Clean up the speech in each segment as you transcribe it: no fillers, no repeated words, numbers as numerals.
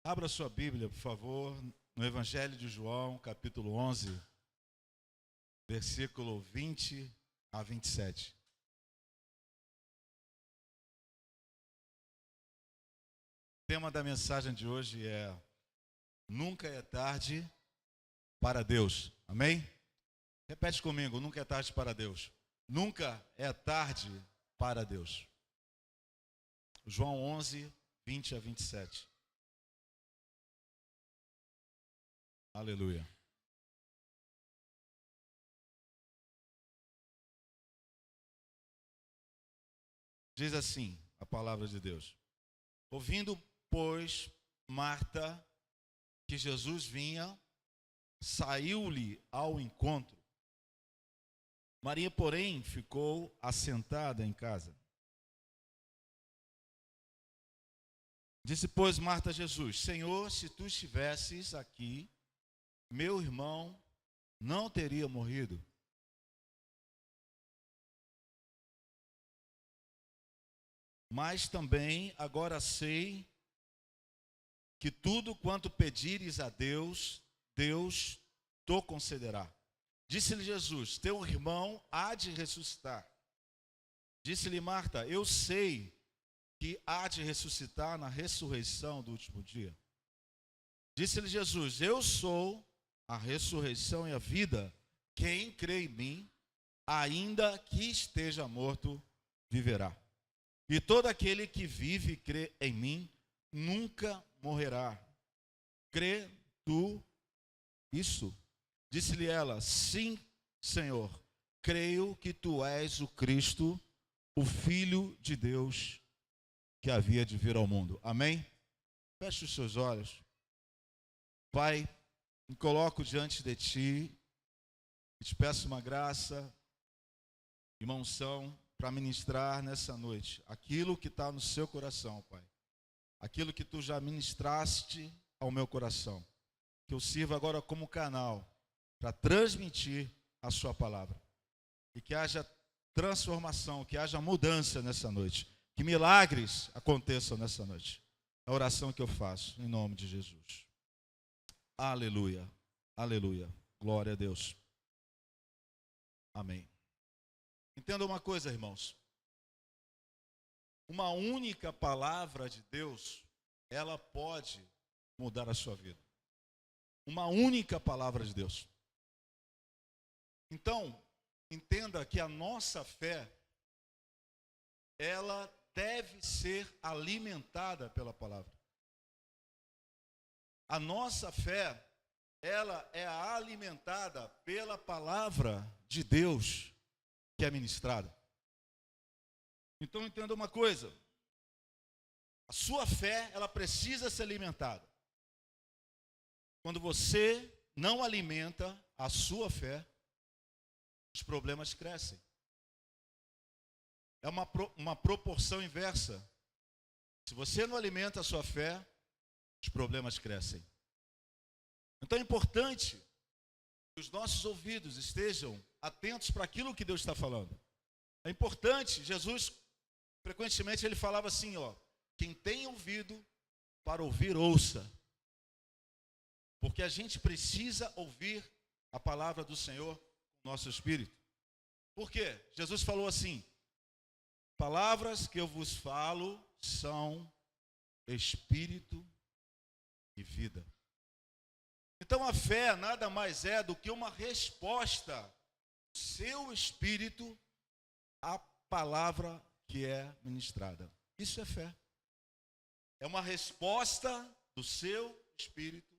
Abra sua Bíblia, por favor, no Evangelho de João, capítulo 11, versículo 20 a 27. O tema da mensagem de hoje é: nunca é tarde para Deus. Amém? Repete comigo: nunca é tarde para Deus. Nunca é tarde para Deus. João 11, 20 a 27. Aleluia. Diz assim a palavra de Deus: ouvindo, pois, Marta que Jesus vinha, saiu-lhe ao encontro. Maria, porém, ficou assentada em casa. Disse, pois, Marta a Jesus: Senhor, se tu estivesses aqui, meu irmão não teria morrido. Mas também agora sei que tudo quanto pedires a Deus, Deus te concederá. Disse-lhe Jesus: teu irmão há de ressuscitar. Disse-lhe Marta: eu sei que há de ressuscitar na ressurreição do último dia. Disse-lhe Jesus: eu sou a ressurreição e a vida. Quem crê em mim, ainda que esteja morto, viverá. E todo aquele que vive e crê em mim, nunca morrerá. Crê tu isso? Disse-lhe ela: sim, Senhor, creio que tu és o Cristo, o Filho de Deus, que havia de vir ao mundo. Amém? Feche os seus olhos. Pai, me coloco diante de ti e te peço uma graça e uma unção para ministrar nessa noite aquilo que está no seu coração, Pai. Aquilo que tu já ministraste ao meu coração. Que eu sirva agora como canal para transmitir a sua palavra. E que haja transformação, que haja mudança nessa noite. Que milagres aconteçam nessa noite. É a oração que eu faço em nome de Jesus. Aleluia, aleluia, glória a Deus. Amém. Entenda uma coisa, irmãos. Uma única palavra de Deus, ela pode mudar a sua vida. Uma única palavra de Deus. Então, entenda que a nossa fé, ela deve ser alimentada pela palavra. A nossa fé, ela é alimentada pela palavra de Deus que é ministrada. Então entenda uma coisa: a sua fé, ela precisa ser alimentada. Quando você não alimenta a sua fé, os problemas crescem. É uma proporção inversa. Se você não alimenta a sua fé, os problemas crescem. Então é importante que os nossos ouvidos estejam atentos para aquilo que Deus está falando. É importante, Jesus, frequentemente ele falava assim, quem tem ouvido para ouvir, ouça. Porque a gente precisa ouvir a palavra do Senhor com o nosso espírito. Por quê? Jesus falou assim: palavras que eu vos falo são espírito e vida. Então a fé nada mais é do que uma resposta do seu espírito à palavra que é ministrada. Isso é fé. É uma resposta do seu espírito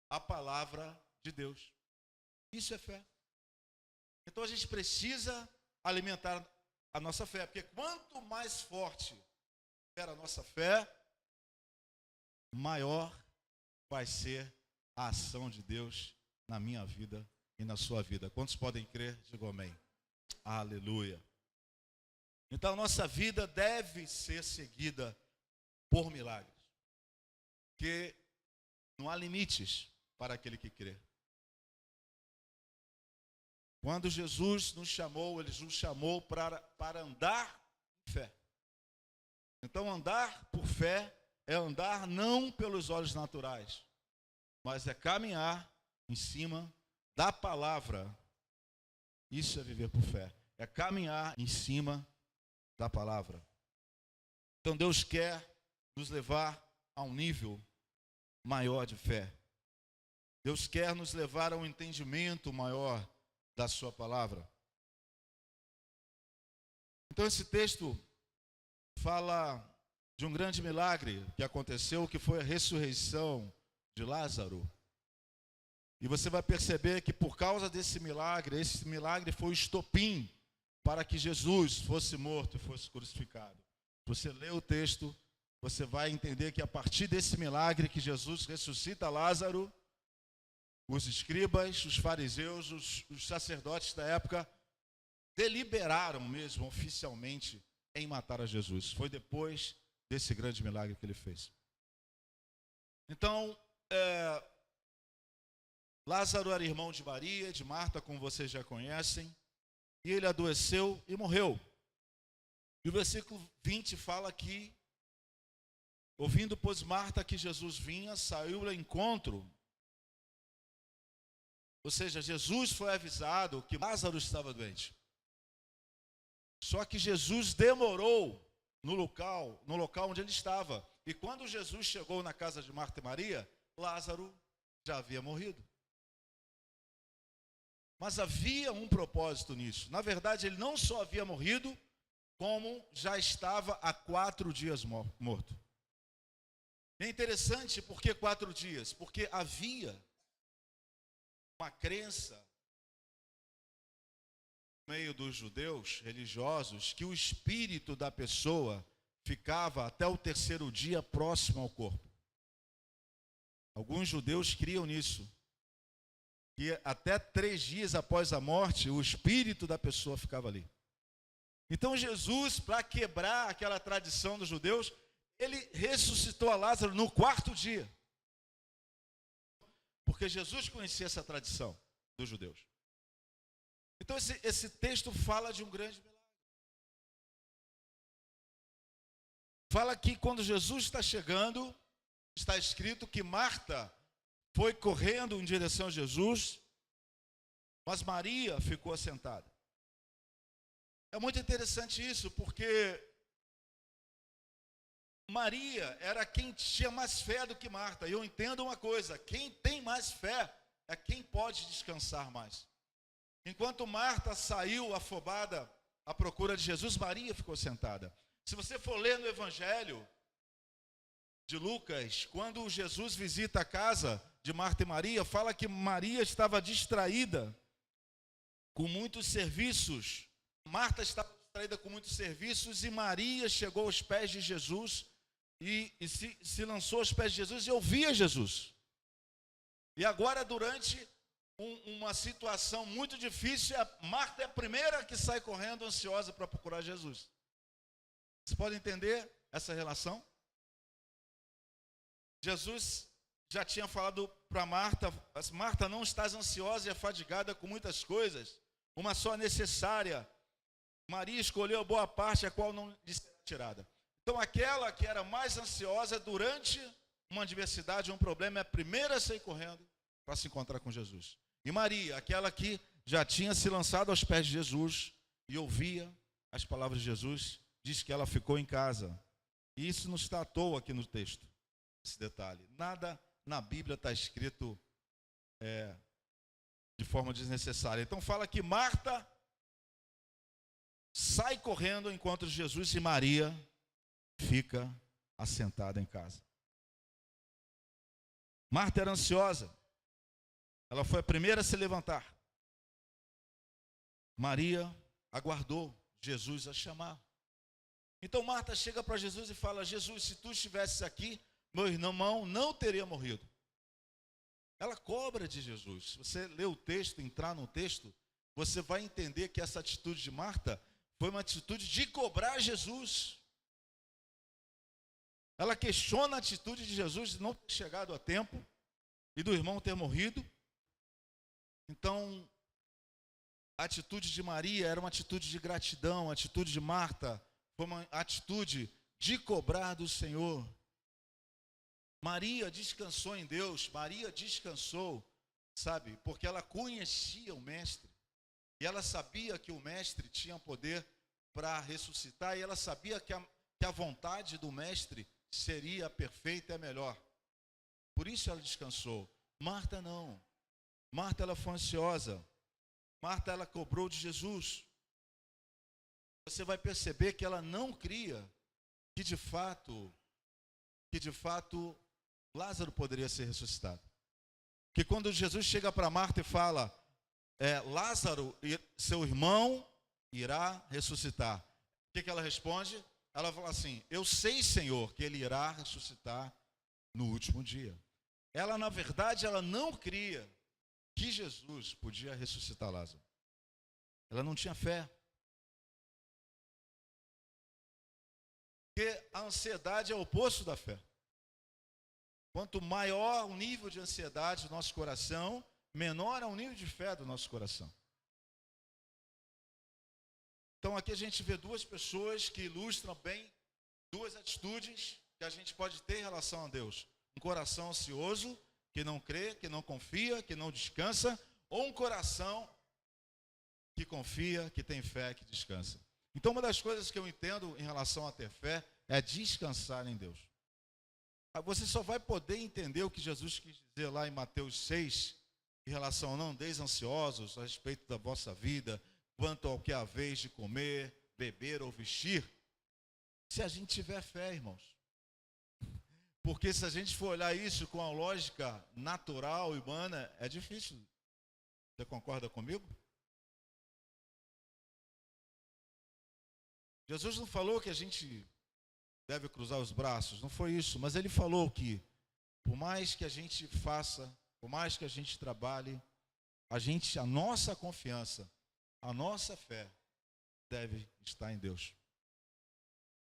à palavra de Deus. Isso é fé. Então a gente precisa alimentar a nossa fé, porque quanto mais forte era a nossa fé, maior vai ser a ação de Deus na minha vida e na sua vida. Quantos podem crer? Digam amém. Aleluia. Então a nossa vida deve ser seguida por milagres. Porque não há limites para aquele que crê. Quando Jesus nos chamou, ele nos chamou para andar em fé. Então andar por fé é andar não pelos olhos naturais, mas é caminhar em cima da palavra. Isso é viver por fé. É caminhar em cima da palavra. Então Deus quer nos levar a um nível maior de fé. Deus quer nos levar a um entendimento maior da sua palavra. Então esse texto fala de um grande milagre que aconteceu, que foi a ressurreição de Lázaro. E você vai perceber que por causa desse milagre, esse milagre foi o estopim para que Jesus fosse morto e fosse crucificado. Você lê o texto, você vai entender que a partir desse milagre que Jesus ressuscita Lázaro, os escribas, os fariseus, os sacerdotes da época deliberaram mesmo oficialmente em matar a Jesus. Foi depois desse grande milagre que ele fez. Então, Lázaro era irmão de Maria, de Marta, como vocês já conhecem, e ele adoeceu e morreu. E o versículo 20 fala que, ouvindo, pois, Marta que Jesus vinha, saiu ao encontro. Ou seja, Jesus foi avisado que Lázaro estava doente. Só que Jesus demorou no local onde ele estava. E quando Jesus chegou na casa de Marta e Maria, Lázaro já havia morrido. Mas havia um propósito nisso. Na verdade, ele não só havia morrido, como já estava há 4 dias morto. É interessante, por que 4 dias? Porque havia uma crença no meio dos judeus religiosos que o espírito da pessoa ficava até o 3º dia próximo ao corpo. Alguns judeus criam nisso, que até 3 dias após a morte, o espírito da pessoa ficava ali. Então Jesus, para quebrar aquela tradição dos judeus, ele ressuscitou a Lázaro no 4º dia. Porque Jesus conhecia essa tradição dos judeus. Então esse texto fala de um grande milagre. Fala que quando Jesus está chegando, está escrito que Marta foi correndo em direção a Jesus, mas Maria ficou assentada. É muito interessante isso, porque Maria era quem tinha mais fé do que Marta. E eu entendo uma coisa, quem tem mais fé é quem pode descansar mais. Enquanto Marta saiu afobada à procura de Jesus, Maria ficou sentada. Se você for ler no Evangelho de Lucas, quando Jesus visita a casa de Marta e Maria, fala que Maria estava distraída com muitos serviços. Marta estava distraída com muitos serviços e Maria chegou aos pés de Jesus e se lançou aos pés de Jesus e ouvia Jesus. E agora, durante uma situação muito difícil, Marta é a primeira que sai correndo ansiosa para procurar Jesus. Você pode entender essa relação? Jesus já tinha falado para Marta: Marta, não estás ansiosa e afadigada com muitas coisas, uma só necessária. Maria escolheu a boa parte, a qual não lhe será tirada. Então aquela que era mais ansiosa durante uma adversidade, um problema, é a primeira a sair correndo para se encontrar com Jesus. E Maria, aquela que já tinha se lançado aos pés de Jesus e ouvia as palavras de Jesus, diz que ela ficou em casa. E isso não está à toa aqui no texto, esse detalhe. Nada na Bíblia está escrito de forma desnecessária. Então fala que Marta sai correndo ao encontro de Jesus e Maria fica assentada em casa. Marta era ansiosa. Ela foi a primeira a se levantar. Maria aguardou Jesus a chamar. Então Marta chega para Jesus e fala: Jesus, se tu estivesses aqui, meu irmão não teria morrido. Ela cobra de Jesus. Se você ler o texto, entrar no texto, você vai entender que essa atitude de Marta foi uma atitude de cobrar Jesus. Ela questiona a atitude de Jesus de não ter chegado a tempo e do irmão ter morrido. Então, a atitude de Maria era uma atitude de gratidão, a atitude de Marta foi uma atitude de cobrar do Senhor. Maria descansou em Deus, Maria descansou, sabe, porque ela conhecia o Mestre, e ela sabia que o Mestre tinha poder para ressuscitar, e ela sabia que a vontade do Mestre seria perfeita e a melhor. Por isso ela descansou. Marta não. Marta, ela foi ansiosa. Marta, ela cobrou de Jesus. Você vai perceber que ela não cria que de fato Lázaro poderia ser ressuscitado. Que quando Jesus chega para Marta e fala, Lázaro, seu irmão, irá ressuscitar. O que ela responde? Ela fala assim, eu sei, Senhor, que ele irá ressuscitar no último dia. Ela, na verdade, ela não cria que Jesus podia ressuscitar Lázaro. Ela não tinha fé. Porque a ansiedade é o oposto da fé. Quanto maior o nível de ansiedade do nosso coração, menor é o nível de fé do nosso coração. Então aqui a gente vê duas pessoas que ilustram bem duas atitudes que a gente pode ter em relação a Deus. Um coração ansioso, que não crê, que não confia, que não descansa, ou um coração que confia, que tem fé, que descansa. Então uma das coisas que eu entendo em relação a ter fé é descansar em Deus. Você só vai poder entender o que Jesus quis dizer lá em Mateus 6, em relação a não andeis ansiosos a respeito da vossa vida, quanto ao que há vez de comer, beber ou vestir, se a gente tiver fé, irmãos. Porque se a gente for olhar isso com a lógica natural e humana, é difícil. Você concorda comigo? Jesus não falou que a gente deve cruzar os braços, não foi isso, mas ele falou que por mais que a gente faça, por mais que a gente trabalhe, a nossa confiança, a nossa fé deve estar em Deus.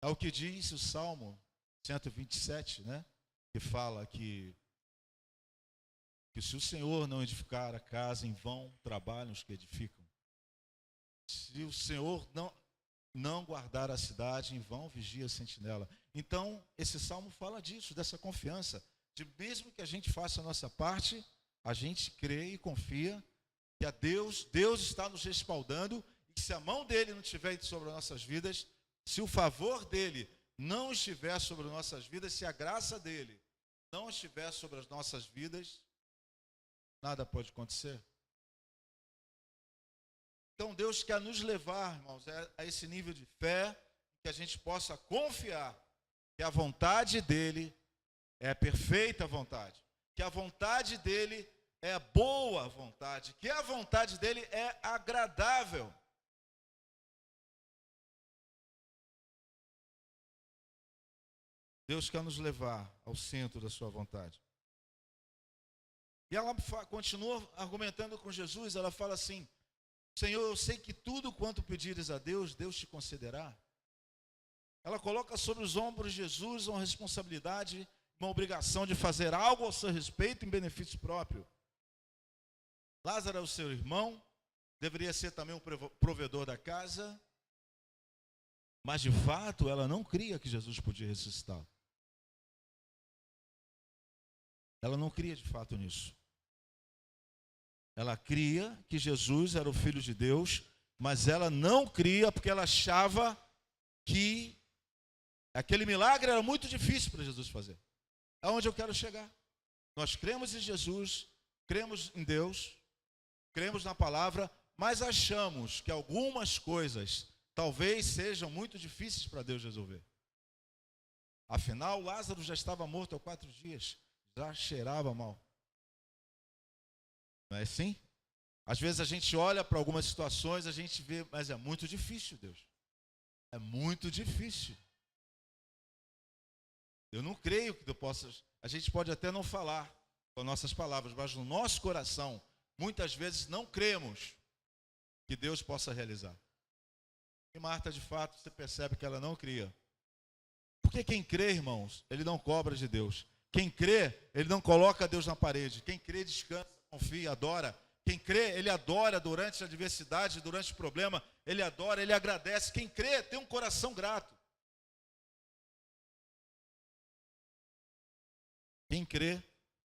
É o que diz o Salmo 127, né? Que fala que se o Senhor não edificar a casa, em vão trabalham os que edificam. Se o Senhor não guardar a cidade, em vão vigia a sentinela. Então, esse salmo fala disso, dessa confiança, de mesmo que a gente faça a nossa parte, a gente crê e confia que Deus está nos respaldando, e que se a mão dele não estiver sobre as nossas vidas, se o favor dele não estiver sobre as nossas vidas, se a graça dele não estiver sobre as nossas vidas, nada pode acontecer. Então Deus quer nos levar, irmãos, a esse nível de fé, que a gente possa confiar que a vontade dele é a perfeita vontade, que a vontade dele é boa vontade, que a vontade dele é agradável. Deus quer nos levar ao centro da sua vontade. E ela continua argumentando com Jesus, ela fala assim, Senhor, eu sei que tudo quanto pedires a Deus, Deus te concederá. Ela coloca sobre os ombros de Jesus uma responsabilidade, uma obrigação de fazer algo ao seu respeito em benefício próprio. Lázaro é o seu irmão, deveria ser também um provedor da casa, mas de fato ela não cria que Jesus podia ressuscitá-lo. Ela não cria de fato nisso. Ela cria que Jesus era o Filho de Deus, mas ela não cria porque ela achava que aquele milagre era muito difícil para Jesus fazer. É onde eu quero chegar. Nós cremos em Jesus, cremos em Deus, cremos na palavra, mas achamos que algumas coisas talvez sejam muito difíceis para Deus resolver. Afinal, Lázaro já estava morto há 4 dias, já cheirava mal. Não é assim? Às vezes a gente olha para algumas situações, a gente vê, mas é muito difícil, Deus. É muito difícil. Eu não creio que eu possa. A gente pode até não falar com nossas palavras, mas no nosso coração, muitas vezes não cremos que Deus possa realizar. E Marta, de fato, você percebe que ela não cria. Porque quem crê, irmãos, ele não cobra de Deus. Quem crê, ele não coloca Deus na parede. Quem crê, descansa, confia, adora. Quem crê, ele adora durante a adversidade, durante o problema. Ele adora, ele agradece. Quem crê, tem um coração grato. Quem crê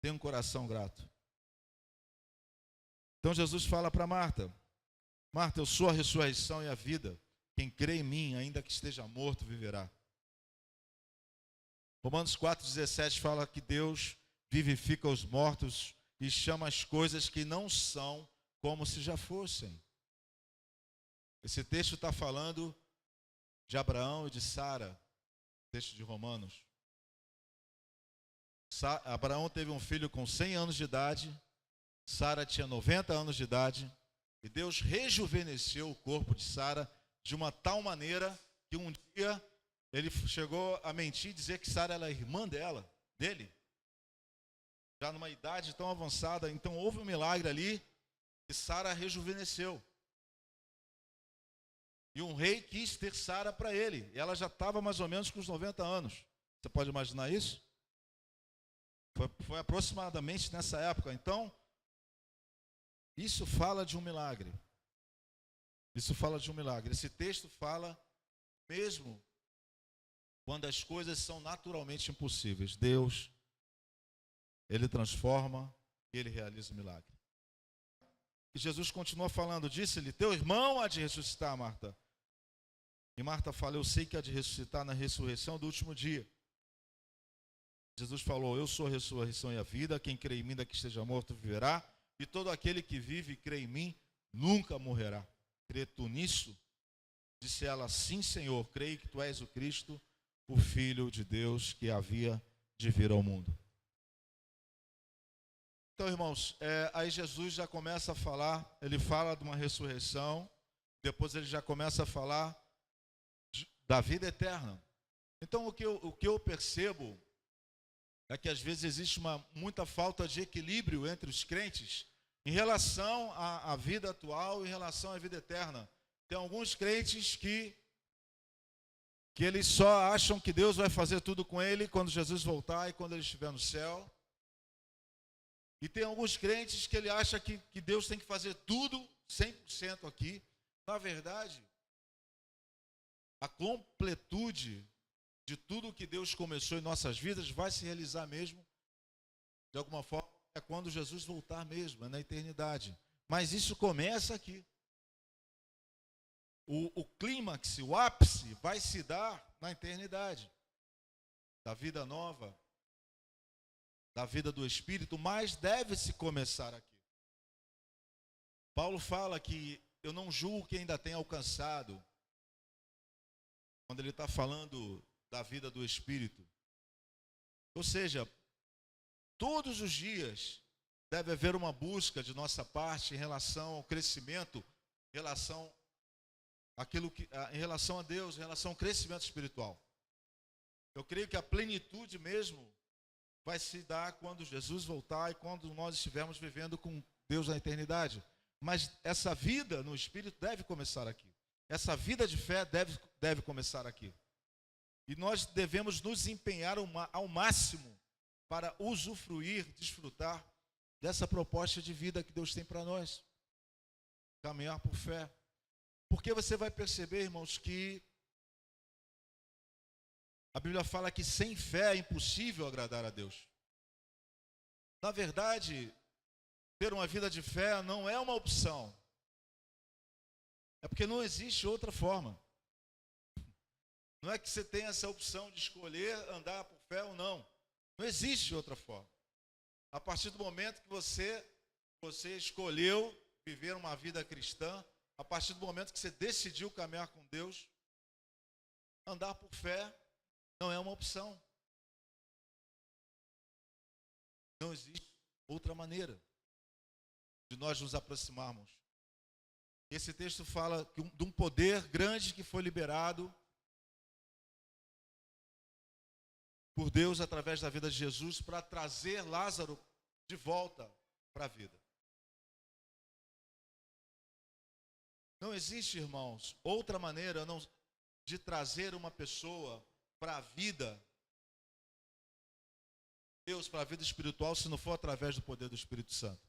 tem um coração grato. Então Jesus fala para Marta: Marta, eu sou a ressurreição e a vida. Quem crê em mim, ainda que esteja morto, viverá. Romanos 4,17 fala que Deus vivifica os mortos e chama as coisas que não são como se já fossem. Esse texto está falando de Abraão e de Sara, texto de Romanos. Abraão teve um filho com 100 anos de idade, Sara tinha 90 anos de idade, e Deus rejuvenesceu o corpo de Sara de uma tal maneira que um dia ele chegou a mentir e dizer que Sara era irmã dele, já numa idade tão avançada. Então houve um milagre ali e Sara rejuvenesceu. E um rei quis ter Sara para ele, e ela já estava mais ou menos com os 90 anos. Você pode imaginar isso? Foi aproximadamente nessa época. Então, isso fala de um milagre. Isso fala de um milagre. Esse texto fala mesmo quando as coisas são naturalmente impossíveis. Deus, Ele transforma e Ele realiza o milagre. E Jesus continua falando, disse-lhe, teu irmão há de ressuscitar, Marta. E Marta fala, eu sei que há de ressuscitar na ressurreição do último dia. Jesus falou, eu sou a ressurreição e a vida, quem crê em mim, ainda que esteja morto, viverá. E todo aquele que vive e crê em mim, nunca morrerá. Crê tu nisso? Disse ela, sim, Senhor, creio que tu és o Cristo, o Filho de Deus que havia de vir ao mundo. Então, irmãos, aí Jesus já começa a falar, ele fala de uma ressurreição, depois ele já começa a falar da vida eterna. Então, o que eu percebo é que às vezes existe muita falta de equilíbrio entre os crentes em relação à vida atual e em relação à vida eterna. Tem alguns crentes que eles só acham que Deus vai fazer tudo com ele quando Jesus voltar e quando ele estiver no céu. E tem alguns crentes que ele acha que Deus tem que fazer tudo 100% aqui. Na verdade, a completude de tudo que Deus começou em nossas vidas vai se realizar mesmo, de alguma forma, é quando Jesus voltar mesmo, é na eternidade. Mas isso começa aqui. O clímax, o ápice, vai se dar na eternidade. Da vida nova, da vida do Espírito, mas deve-se começar aqui. Paulo fala que eu não julgo quem ainda tem alcançado, quando ele está falando da vida do Espírito. Ou seja, todos os dias deve haver uma busca de nossa parte em relação ao crescimento, em relação a Deus, em relação ao crescimento espiritual. Eu creio que a plenitude mesmo vai se dar quando Jesus voltar e quando nós estivermos vivendo com Deus na eternidade. Mas essa vida no Espírito deve começar aqui. Essa vida de fé deve começar aqui. E nós devemos nos empenhar ao máximo para usufruir, desfrutar dessa proposta de vida que Deus tem para nós. Caminhar por fé. Porque você vai perceber, irmãos, que a Bíblia fala que sem fé é impossível agradar a Deus. Na verdade, ter uma vida de fé não é uma opção. É porque não existe outra forma. Não é que você tenha essa opção de escolher andar por fé ou não. Não existe outra forma. A partir do momento que você escolheu viver uma vida cristã, a partir do momento que você decidiu caminhar com Deus, andar por fé não é uma opção. Não existe outra maneira de nós nos aproximarmos. Esse texto fala de um poder grande que foi liberado por Deus através da vida de Jesus para trazer Lázaro de volta para a vida. Não existe, irmãos, outra maneira de trazer uma pessoa para a vida, Deus, para a vida espiritual, se não for através do poder do Espírito Santo.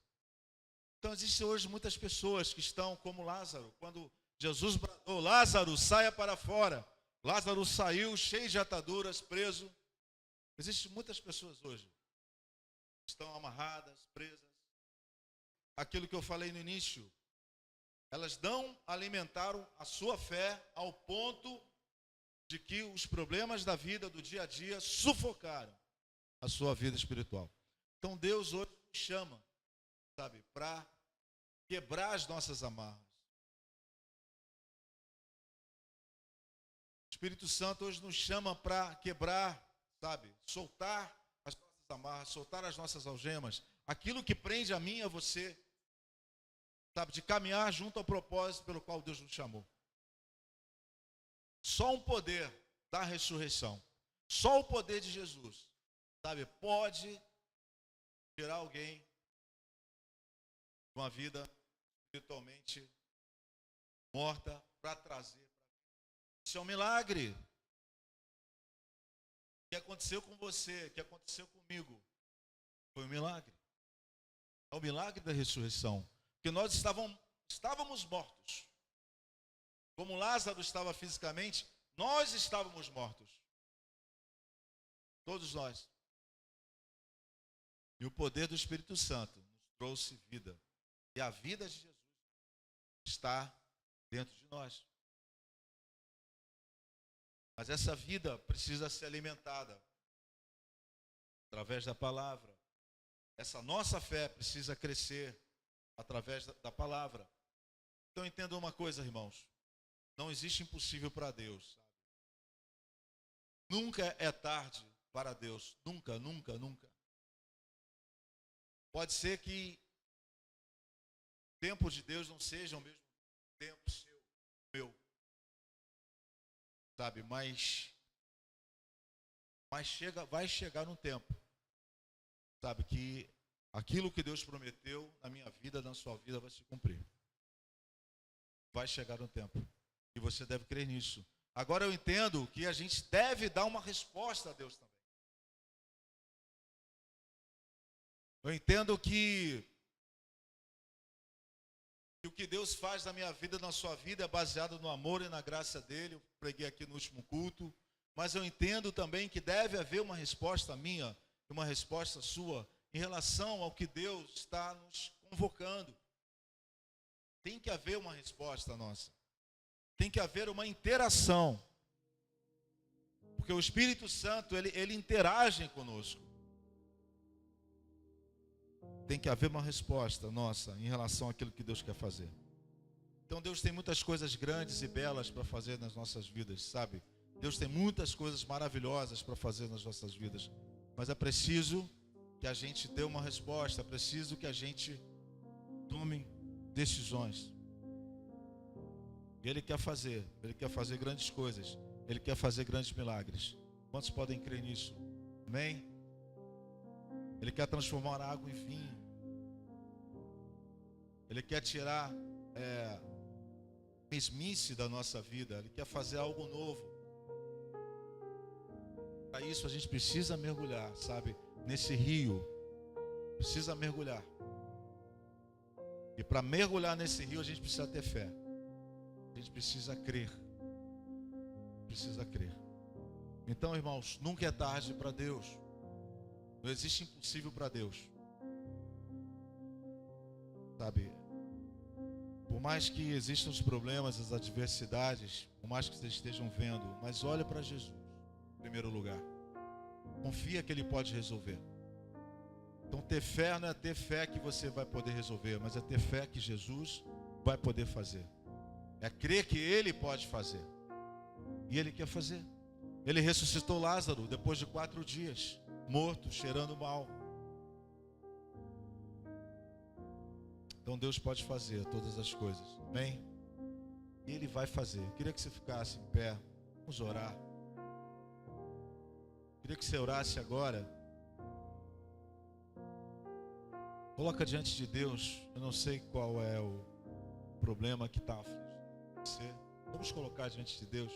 Então, existem hoje muitas pessoas que estão como Lázaro. Quando Jesus bradou, Lázaro, saia para fora. Lázaro saiu cheio de ataduras, preso. Existem muitas pessoas hoje estão amarradas, presas. Aquilo que eu falei no início, elas não alimentaram a sua fé ao ponto de que os problemas da vida, do dia a dia, sufocaram a sua vida espiritual. Então Deus hoje nos chama, sabe, para quebrar as nossas amarras. O Espírito Santo hoje nos chama para quebrar, sabe, soltar as nossas amarras, soltar as nossas algemas, aquilo que prende a mim e a você, sabe, de caminhar junto ao propósito pelo qual Deus nos chamou. Só um poder da ressurreição, só o poder de Jesus, sabe, pode tirar alguém de uma vida espiritualmente morta para trazer. Isso é um milagre. O que aconteceu com você, o que aconteceu comigo, foi um milagre. É o milagre da ressurreição. Porque nós estávamos mortos. Como Lázaro estava fisicamente, nós estávamos mortos. Todos nós. E o poder do Espírito Santo nos trouxe vida. E a vida de Jesus está dentro de nós. Mas essa vida precisa ser alimentada através da palavra. Essa nossa fé precisa crescer através da palavra. Então entenda uma coisa, irmãos. Não existe impossível para Deus. Sabe? Nunca é tarde para Deus. Nunca, nunca, nunca. Pode ser que o tempo de Deus não seja o mesmo tempo seu, meu. Sabe, mas vai chegar um tempo, sabe, que aquilo que Deus prometeu na minha vida, na sua vida, vai se cumprir. Vai chegar um tempo. E você deve crer nisso. Agora eu entendo que a gente deve dar uma resposta a Deus também. Eu entendo que o que Deus faz na minha vida, na sua vida, é baseado no amor e na graça dele. Eu preguei aqui no último culto. Mas eu entendo também que deve haver uma resposta minha, uma resposta sua, em relação ao que Deus está nos convocando. Tem que haver uma resposta nossa. Tem que haver uma interação. Porque o Espírito Santo, ele interage conosco. Tem que haver uma resposta nossa em relação àquilo que Deus quer fazer. Então Deus tem muitas coisas grandes e belas para fazer nas nossas vidas, sabe? Deus tem muitas coisas maravilhosas para fazer nas nossas vidas. Mas é preciso que a gente dê uma resposta, é preciso que a gente tome decisões. Ele quer fazer grandes coisas, Ele quer fazer grandes milagres. Quantos podem crer nisso? Amém? Ele quer transformar a água em vinho. Ele quer tirar mesmice da nossa vida. Ele quer fazer algo novo. Para isso a gente precisa mergulhar, sabe? Nesse rio. Precisa mergulhar. E para mergulhar nesse rio a gente precisa ter fé. A gente precisa crer. Precisa crer. Então, irmãos, nunca é tarde para Deus. Não existe impossível para Deus. Sabe? Por mais que existam os problemas, as adversidades, por mais que vocês estejam vendo, mas olha para Jesus, em primeiro lugar. Confia que Ele pode resolver. Então ter fé não é ter fé que você vai poder resolver, mas é ter fé que Jesus vai poder fazer. É crer que Ele pode fazer. E Ele quer fazer. Ele ressuscitou Lázaro depois de 4 dias, morto, cheirando mal. Então Deus pode fazer todas as coisas. Amém? Ele vai fazer. Queria que você ficasse em pé. Vamos orar. Queria que você orasse agora. Coloca diante de Deus. Eu não sei qual é o problema que está afligindo você. Vamos colocar diante de Deus.